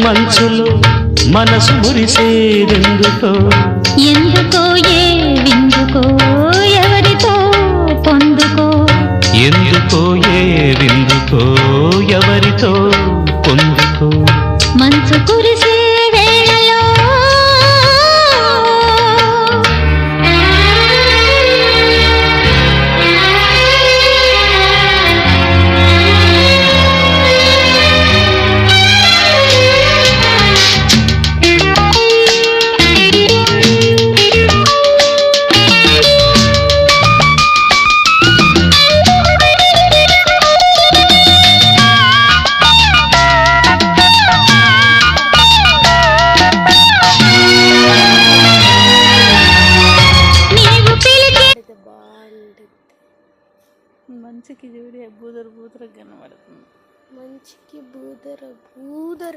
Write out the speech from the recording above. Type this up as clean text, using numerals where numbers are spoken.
మంచులో మనసు మురిసేదెందుకో ఎందుకో ఏ విందుకో ఎవరితో పొందుకో ఎందుకో ఏ విందుకో ఎవరితో పొందుకో మంచు కురిసే వేళలో మంచికి చూడే బూదర బూదర కనబడుతుంది. మంచికి బూదర బూదర